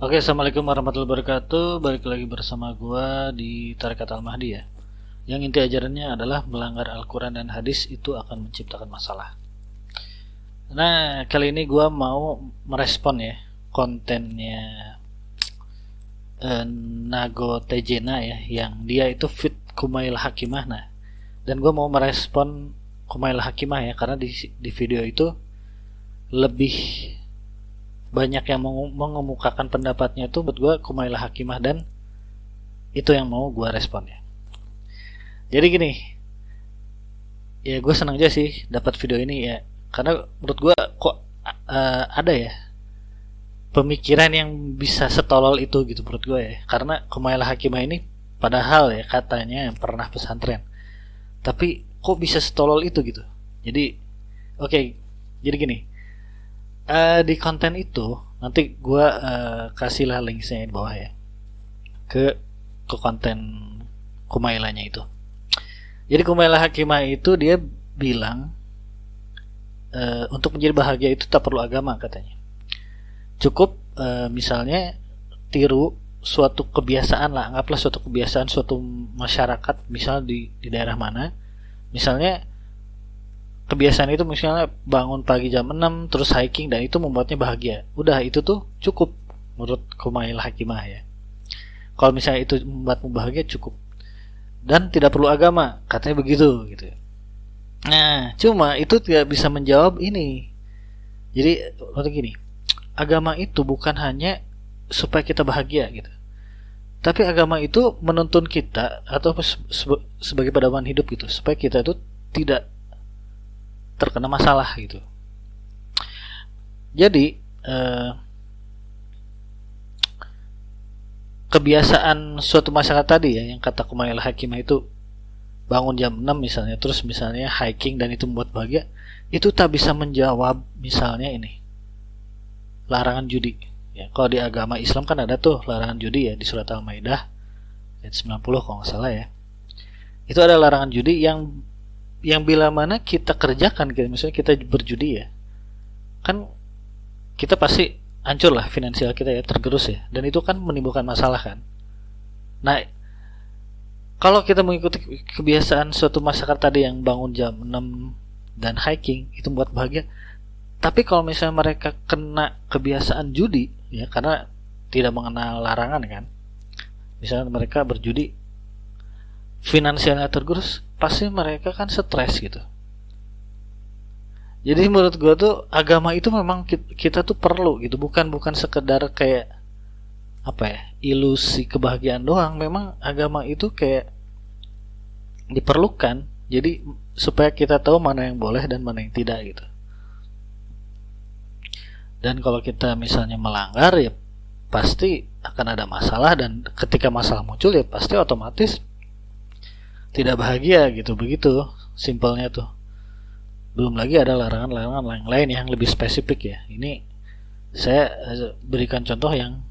Oke, assalamualaikum warahmatullahi wabarakatuh. Balik lagi bersama gua di Tarekat Al-Mahdi ya. Yang inti ajarannya adalah melanggar Al-Quran dan hadis itu akan menciptakan masalah. Nah, kali ini gua mau merespon ya kontennya Nago Tejena ya, yang dia itu fit Kumail Hakimah. Nah, dan gua mau merespon Kumail Hakimah ya, karena di video itu lebih banyak yang mengemukakan pendapatnya tuh buat gue Kumail Hakimah, dan itu yang mau gue respon ya. Jadi gini, ya gue senang aja sih dapat video ini ya, karena menurut gue kok ada ya pemikiran yang bisa setolol itu gitu menurut gue ya. Karena Kumail Hakimah ini padahal ya katanya pernah pesantren, tapi kok bisa setolol itu gitu. Jadi oke, jadi gini, di konten itu nanti gue kasih lah linknya di bawah ya, ke konten Kumailanya itu. Jadi Kumail Hakimah itu dia bilang untuk menjadi bahagia itu tak perlu agama katanya. Cukup misalnya tiru suatu kebiasaan lah, anggaplah suatu kebiasaan suatu masyarakat, misal di daerah mana, misalnya kebiasaan itu misalnya bangun pagi jam 6 terus hiking dan itu membuatnya bahagia. Udah itu tuh cukup menurut Kumail Hakimah ya. Kalau misalnya itu membuatmu bahagia cukup. Dan tidak perlu agama, katanya begitu gitu. Nah, cuma itu tidak bisa menjawab ini. Jadi waktu gini, agama itu bukan hanya supaya kita bahagia gitu. Tapi agama itu menuntun kita atau sebagai pedoman hidup gitu, supaya kita itu tidak terkena masalah gitu. Jadi kebiasaan suatu masyarakat tadi ya, yang kata Kumail Hakimah itu bangun jam 6 misalnya, terus misalnya hiking dan itu membuat bahagia, itu tak bisa menjawab misalnya ini larangan judi ya. Kalau di agama Islam kan ada tuh larangan judi ya, di surat Al-Maidah ayat 90 kalau nggak salah ya. Itu ada larangan judi yang bila mana kita kerjakan, misalnya kita berjudi ya, kan kita pasti hancur lah finansial kita ya, tergerus ya, dan itu kan menimbulkan masalah kan. Nah, kalau kita mengikuti kebiasaan suatu masyarakat tadi yang bangun jam 6 dan hiking itu membuat bahagia, tapi kalau misalnya mereka kena kebiasaan judi ya, karena tidak mengenal larangan kan, misalnya mereka berjudi, finansialnya tergerus, pasti mereka kan stres gitu. Jadi menurut gue tuh agama itu memang kita tuh perlu gitu, bukan sekedar kayak apa ya, ilusi kebahagiaan doang. Memang agama itu kayak diperlukan, jadi supaya kita tahu mana yang boleh dan mana yang tidak gitu. Dan kalau kita misalnya melanggar ya pasti akan ada masalah, dan ketika masalah muncul ya pasti otomatis tidak bahagia gitu. Begitu simpelnya tuh. Belum lagi ada larangan-larangan lain yang lebih spesifik ya. Ini saya berikan contoh yang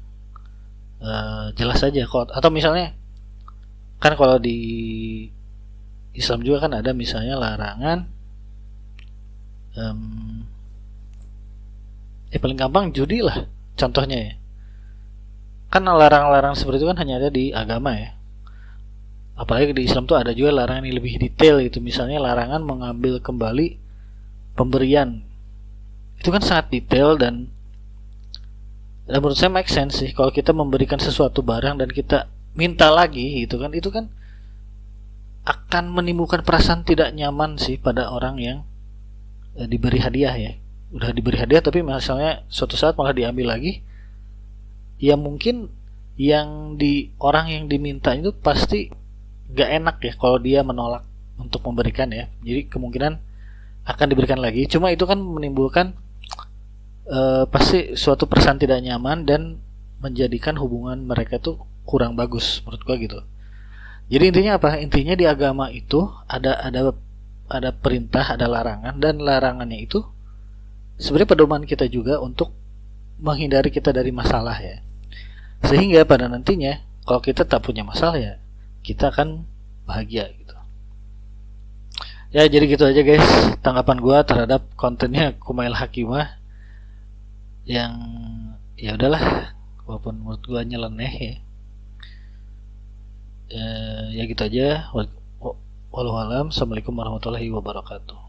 jelas saja. Atau misalnya kan kalau di Islam juga kan ada misalnya larangan paling gampang judi lah contohnya ya. Kan larangan-larangan seperti itu kan hanya ada di agama ya. Apalagi di Islam tuh ada juga larangan yang lebih detail gitu. Misalnya larangan mengambil kembali pemberian. Itu kan sangat detail, dan menurut saya make sense sih. Kalau kita memberikan sesuatu barang dan kita minta lagi gitu kan, itu kan akan menimbulkan perasaan tidak nyaman sih pada orang yang diberi hadiah ya. Udah diberi hadiah tapi misalnya suatu saat malah diambil lagi. Ya mungkin yang orang yang diminta itu pasti gak enak ya kalau dia menolak untuk memberikan ya. Jadi kemungkinan akan diberikan lagi. Cuma itu kan menimbulkan pasti suatu perasaan tidak nyaman dan menjadikan hubungan mereka tuh kurang bagus menurut gua gitu. Jadi intinya apa? Intinya di agama itu ada perintah, ada larangan, dan larangannya itu sebenarnya pedoman kita juga untuk menghindari kita dari masalah ya. Sehingga pada nantinya kalau kita tak punya masalah ya kita akan bahagia gitu. Ya jadi gitu aja guys tanggapan gue terhadap kontennya Kumail Hakimah, yang ya udahlah, walaupun menurut gue nyeleneh ya. Ya gitu aja. Walau alam. Assalamualaikum warahmatullahi wabarakatuh.